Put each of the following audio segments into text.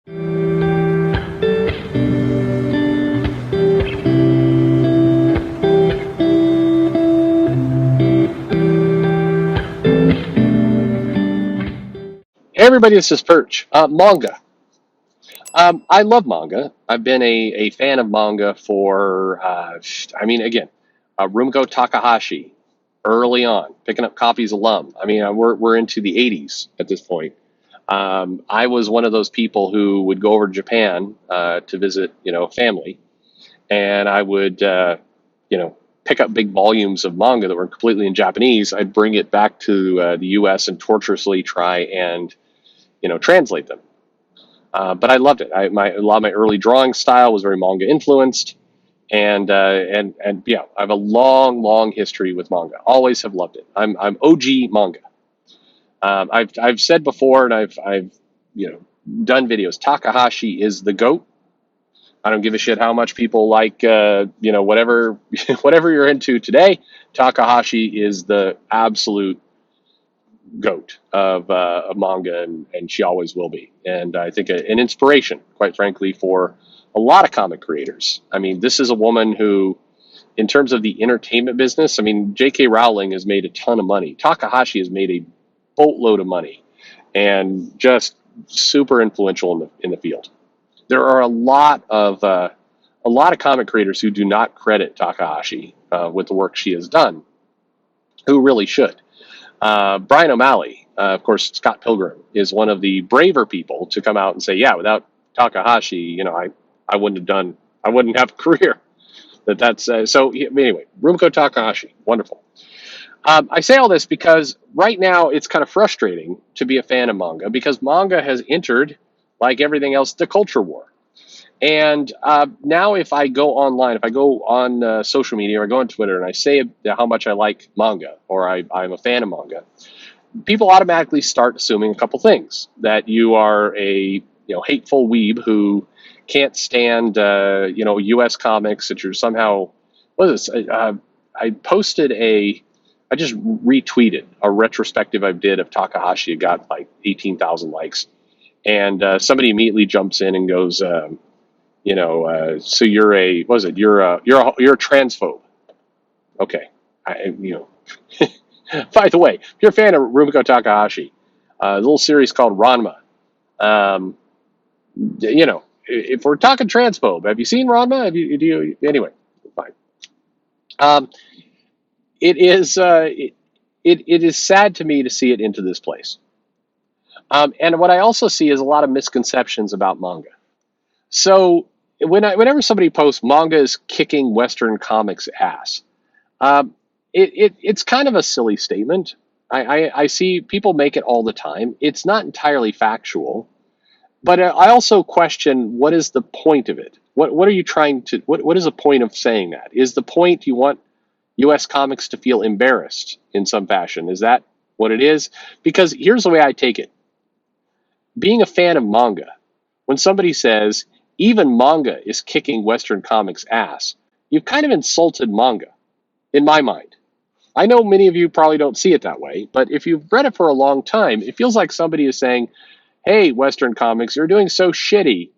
Hey everybody, this is Perch. Manga. I love manga. I've been a fan of manga for, again, Rumiko Takahashi, early on, picking up copies alum. We're into the 80s at this point. I was one of those people who would go over to Japan to visit, family, and I would, pick up big volumes of manga that were completely in Japanese. I'd bring it back to the U.S. and torturously try and, translate them. But I loved it. A lot of my early drawing style was very manga influenced, and yeah, I have a long history with manga. Always have loved it. I'm OG manga. I've said before, and I've done videos. Takahashi is the goat. I don't give a shit how much people like whatever whatever you're into today. Takahashi is the absolute goat of manga, and she always will be. And I think an inspiration, quite frankly, for a lot of comic creators. I mean, this is a woman who, in terms of the entertainment business, I mean, J.K. Rowling has made a ton of money. Takahashi has made a boatload of money, and just super influential in the field. There are a lot of comic creators who do not credit Takahashi with the work she has done, who really should. Brian O'Malley, of course, Scott Pilgrim is one of the braver people to come out and say, yeah, without Takahashi, I I wouldn't have a career. Anyway, Rumiko Takahashi, wonderful. I say all this because right now it's kind of frustrating to be a fan of manga because manga has entered, like everything else, the culture war. And now, if I go online, if I go on social media or I go on Twitter and I say how much I like manga or I'm a fan of manga, people automatically start assuming a couple things: that you are a hateful weeb who can't stand U.S. comics, that you're somehow what is this? I just retweeted a retrospective I did of Takahashi. It got like 18,000 likes, and somebody immediately jumps in and goes. So you're a, what is it? You're a transphobe. Okay. I, you know, by the way, if you're a fan of Rumiko Takahashi, a little series called Ranma, um, if we're talking transphobe, have you seen Ranma? Anyway, fine. Um, it is, it is sad to me to see it into this place. And what I also see is a lot of misconceptions about manga. So whenever somebody posts manga is kicking Western comics ass, um, it's kind of a silly statement. I see people make it all the time. It's not entirely factual, but I also question what is the point of it. What are you trying to? What is the point of saying that? Is the point you want U.S. comics to feel embarrassed in some fashion? Is that what it is? Because here's the way I take it: being a fan of manga, when somebody says even manga is kicking Western comics ass, you've kind of insulted manga, in my mind. I know many of you probably don't see it that way, but if you've read it for a long time, it feels like somebody is saying, hey, Western comics, you're doing so shitty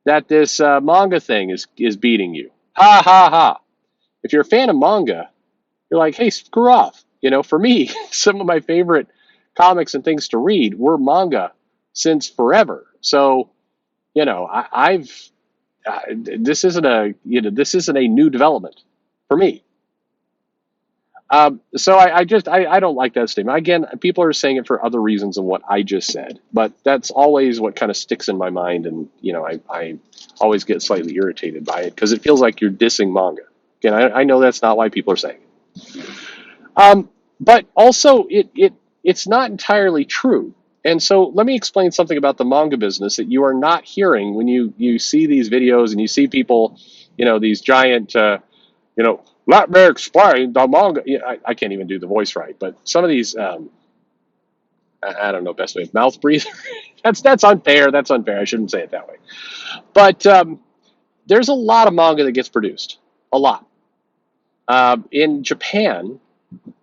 that this manga thing is beating you. Ha ha ha. If you're a fan of manga, you're like, hey, screw off. For me, some of my favorite comics and things to read were manga since forever. So, I've this isn't a new development for me. So I don't like that statement. Again, people are saying it for other reasons than what I just said, but that's always what kind of sticks in my mind, and I always get slightly irritated by it because it feels like you're dissing manga. Again, I know that's not why people are saying it. But also it's not entirely true. And so let me explain something about the manga business that you are not hearing when you see these videos and you see people, these giant, let me explain the manga. I can't even do the voice right, but some of these, I don't know, best way, mouth breather. That's unfair. That's unfair. I shouldn't say it that way. But there's a lot of manga that gets produced, a lot. In Japan,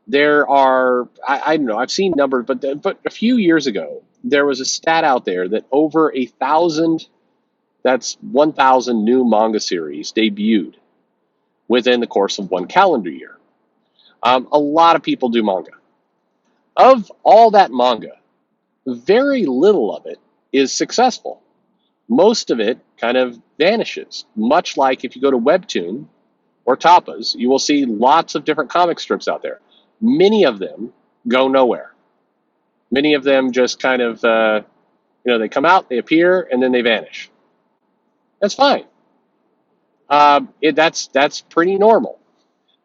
there are, I don't know, I've seen numbers, but a few years ago, there was a stat out there that over 1,000 That's 1,000 new manga series debuted within the course of one calendar year. A lot of people do manga. Of all that manga, very little of it is successful. Most of it kind of vanishes, much like if you go to Webtoon or Tapas, you will see lots of different comic strips out there. Many of them go nowhere. Many of them just kind of, they come out, they appear, and then they vanish. That's fine. That's pretty normal.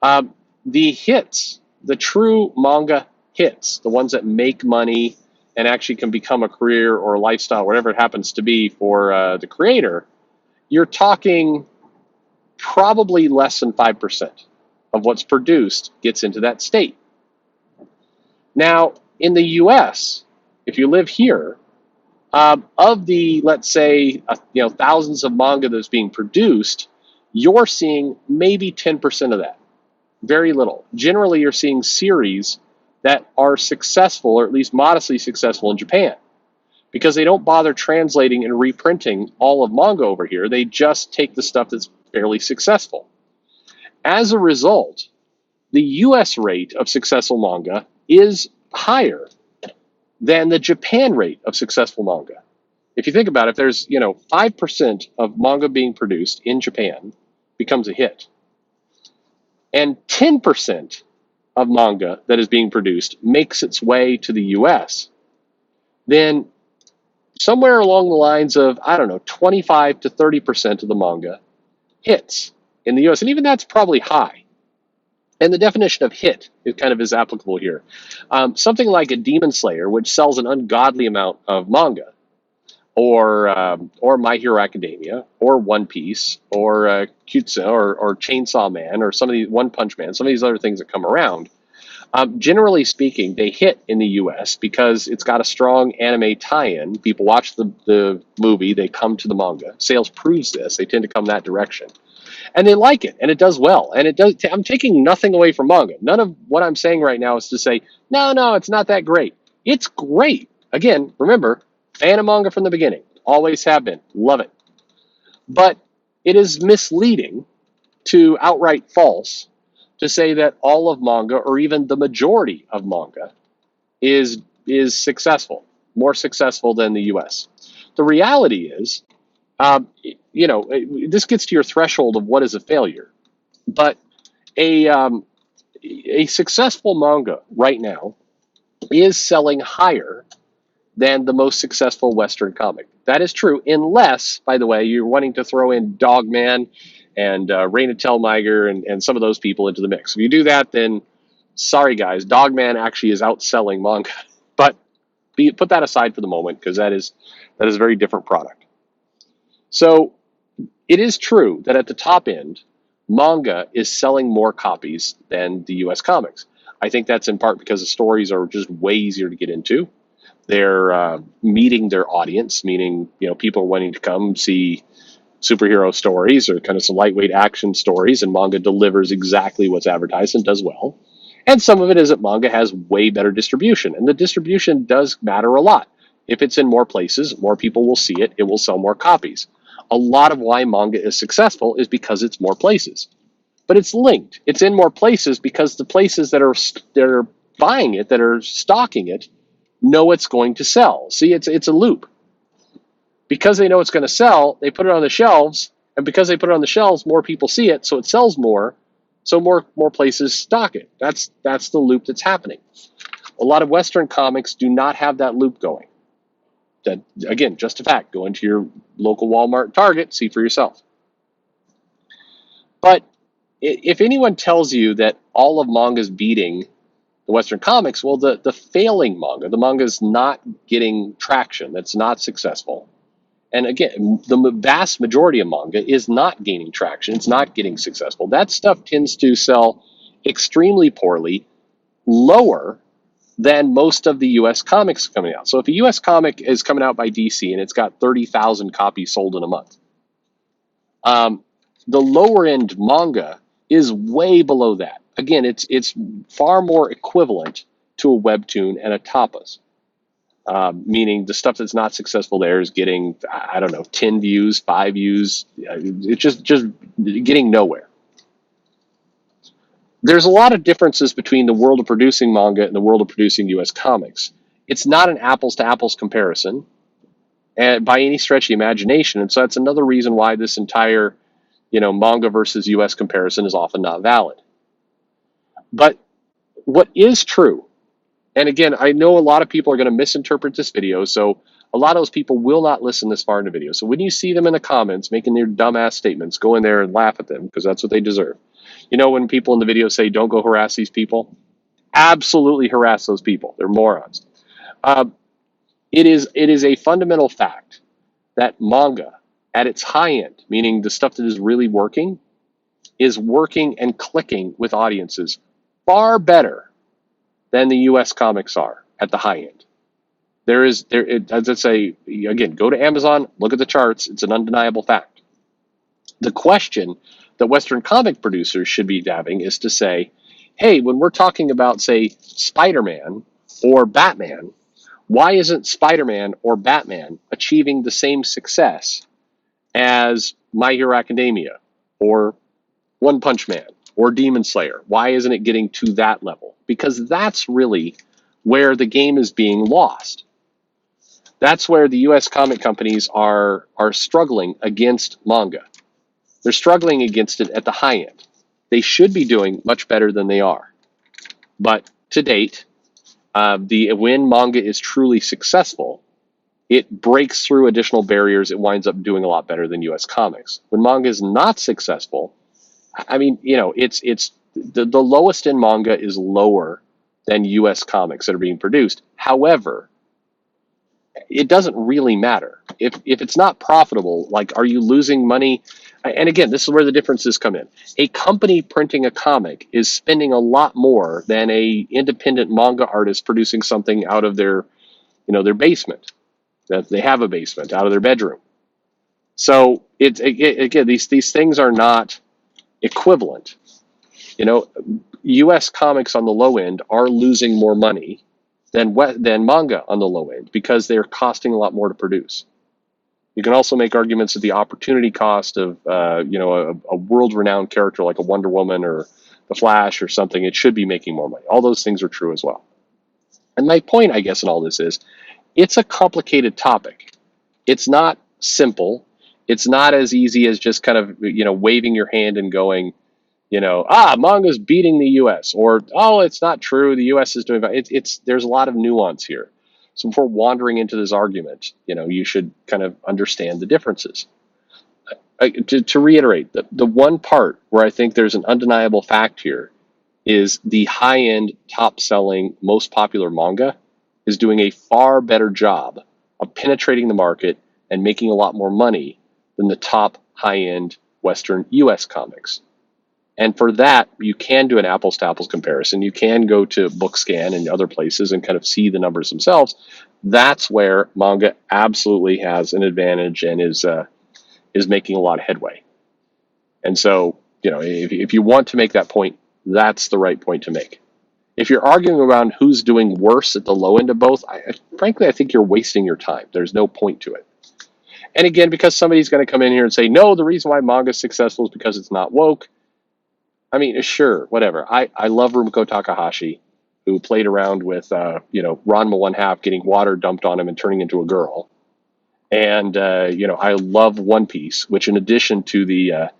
Um, the hits, the true manga hits, the ones that make money and actually can become a career or a lifestyle, whatever it happens to be for the creator, you're talking probably less than 5% of what's produced gets into that state. Now, in the US, if you live here, of the, let's say, thousands of manga that's being produced, you're seeing maybe 10% of that. Very little. Generally, you're seeing series that are successful, or at least modestly successful, in Japan, because they don't bother translating and reprinting all of manga over here. They just take the stuff that's fairly successful. As a result, the US rate of successful manga is higher than the Japan rate of successful manga. If you think about it, if there's 5% of manga being produced in Japan becomes a hit, and 10% of manga that is being produced makes its way to the US, then somewhere along the lines of, 25 to 30% of the manga hits in the US. And even that's probably high. And the definition of hit is applicable here. Something like a Demon Slayer, which sells an ungodly amount of manga, or My Hero Academia, or One Piece, or Kutsu, or Chainsaw Man, or some of these One Punch Man, some of these other things that come around. Generally speaking, they hit in the U.S. because it's got a strong anime tie-in. People watch the movie, they come to the manga. Sales proves this; they tend to come that direction, and they like it, and it does well. And it does. I'm taking nothing away from manga. None of what I'm saying right now is to say no, it's not that great. It's great. Again, remember, fan of manga from the beginning. Always have been. Love it. But it is misleading to outright false to say that all of manga, or even the majority of manga, is successful, more successful than the U.S. The reality is, this gets to your threshold of what is a failure. But a successful manga right now is selling higher than the most successful Western comic. That is true, unless, by the way, you're wanting to throw in Dogman and Raina Telgemeier and some of those people into the mix. If you do that, then sorry, guys, Dogman actually is outselling manga. But put that aside for the moment, because that is a very different product. So it is true that at the top end, manga is selling more copies than the U.S. comics. I think that's in part because the stories are just way easier to get into. They're meeting their audience, meaning people are wanting to come see superhero stories or kind of some lightweight action stories, and manga delivers exactly what's advertised and does well. And some of it is that manga has way better distribution, and the distribution does matter a lot. If it's in more places, more people will see it. It will sell more copies. A lot of why manga is successful is because it's more places, but it's linked. It's in more places because the places that are buying it, that are stocking it, know it's going to sell. See, it's a loop. Because they know it's going to sell, they put it on the shelves, and because they put it on the shelves, more people see it, so it sells more, so more places stock it. That's the loop that's happening. A lot of Western comics do not have that loop going. That, again, just a fact. Go into your local Walmart, Target, see for yourself. But if anyone tells you that all of manga is beating the Western comics, well, the failing manga, the manga is not getting traction, that's not successful. And again, the vast majority of manga is not gaining traction, it's not getting successful. That stuff tends to sell extremely poorly, lower than most of the U.S. comics coming out. So if a U.S. comic is coming out by DC and it's got 30,000 copies sold in a month, the lower end manga is way below that. Again, it's far more equivalent to a webtoon and a tapas. meaning the stuff that's not successful there is getting, I don't know, 10 views, 5 views. It's just getting nowhere. There's a lot of differences between the world of producing manga and the world of producing US comics. It's not an apples to apples comparison and by any stretch of the imagination. And so that's another reason why this entire, manga versus US comparison is often not valid. But what is true, and again, I know a lot of people are going to misinterpret this video, so a lot of those people will not listen this far in the video. So when you see them in the comments making their dumbass statements, go in there and laugh at them because that's what they deserve. When people in the video say, don't go harass these people, absolutely harass those people. They're morons. It is a fundamental fact that manga at its high end, meaning the stuff that is really working, is working and clicking with audiences far better than the US comics are at the high end. As I say, again, go to Amazon, look at the charts. It's an undeniable fact. The question that Western comic producers should be having is to say, hey, when we're talking about, say, Spider-Man or Batman, why isn't Spider-Man or Batman achieving the same success as My Hero Academia or One Punch Man or Demon Slayer? Why isn't it getting to that level? Because that's really where the game is being lost. That's where the US comic companies are struggling against manga. They're struggling against it at the high end. They should be doing much better than they are. But to date, when manga is truly successful, it breaks through additional barriers. It winds up doing a lot better than US comics. When manga is not successful, I mean, it's the lowest in manga is lower than US comics that are being produced. However, it doesn't really matter. If it's not profitable, like, are you losing money? And again, this is where the differences come in. A company printing a comic is spending a lot more than a independent manga artist producing something out of their basement. That they have a basement out of their bedroom. So again, these things are not equivalent. US comics on the low end are losing more money than manga on the low end because they're costing a lot more to produce. You can also make arguments that the opportunity cost of a world-renowned character like a Wonder Woman or the Flash or something, it should be making more money. All those things are true as well. And my point, I guess, in all this is, it's a complicated topic. It's not simple. It's not as easy as just kind of waving your hand and going, manga's beating the US, or, oh, it's not true, the US is doing there's a lot of nuance here. So before wandering into this argument, you should kind of understand the differences. To reiterate, the one part where I think there's an undeniable fact here is the high-end, top-selling, most popular manga is doing a far better job of penetrating the market and making a lot more money than the top high-end Western US comics. And for that, you can do an apples to apples comparison. You can go to BookScan and other places and kind of see the numbers themselves. That's where manga absolutely has an advantage and is making a lot of headway. And so, if you want to make that point, that's the right point to make. If you're arguing around who's doing worse at the low end of both, frankly, I think you're wasting your time. There's no point to it. And again, because somebody's going to come in here and say, no, the reason why manga is successful is because it's not woke. I mean, sure, whatever. I love Rumiko Takahashi, who played around with, Ranma 1/2 getting water dumped on him and turning into a girl. And, I love One Piece, which in addition to the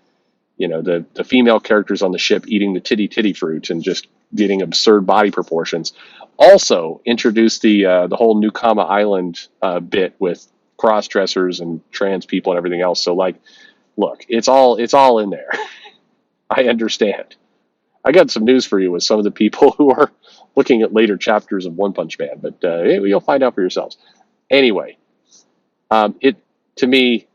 female characters on the ship eating the titty fruit and just getting absurd body proportions, also introduced the whole Nukama Island bit with cross-dressers and trans people and everything else. So, look, it's all in there. I understand. I got some news for you with some of the people who are looking at later chapters of One Punch Man, but you'll find out for yourselves. Anyway, to me,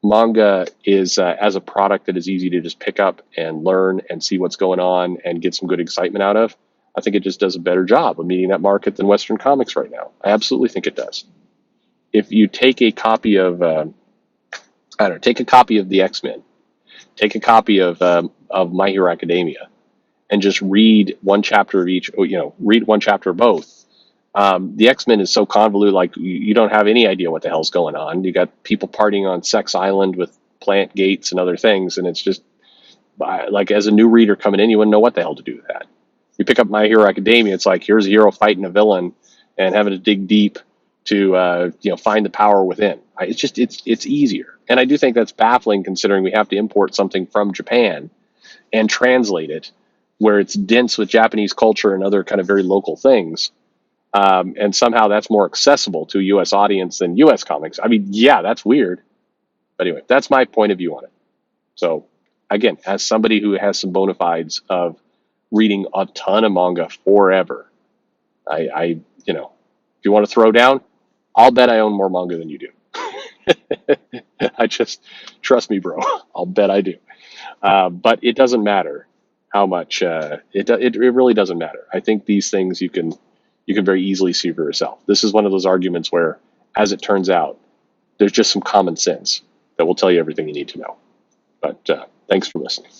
manga is as a product that is easy to just pick up and learn and see what's going on and get some good excitement out of. I think it just does a better job of meeting that market than Western comics right now. I absolutely think it does. If you take a copy of, take a copy of the X-Men, take a copy of My Hero Academia, and just read one chapter of each, read one chapter of both, The X-Men is so convoluted, like you don't have any idea what the hell's going on. You got people partying on Sex Island with plant gates and other things, and it's just like, as a new reader coming in, you wouldn't know what the hell to do with that. You pick up My Hero Academia, it's like, here's a hero fighting a villain and having to dig deep to find the power within. It's easier, and I do think that's baffling considering we have to import something from Japan and translate it, where it's dense with Japanese culture and other kind of very local things. And somehow that's more accessible to a U.S. audience than U.S. comics. I mean, yeah, that's weird. But anyway, that's my point of view on it. So, again, as somebody who has some bona fides of reading a ton of manga forever, if you want to throw down, I'll bet I own more manga than you do. I just, trust me, bro. I'll bet I do. But it doesn't matter how much. It really doesn't matter. I think these things you can very easily see for yourself. This is one of those arguments where, as it turns out, there's just some common sense that will tell you everything you need to know. But thanks for listening.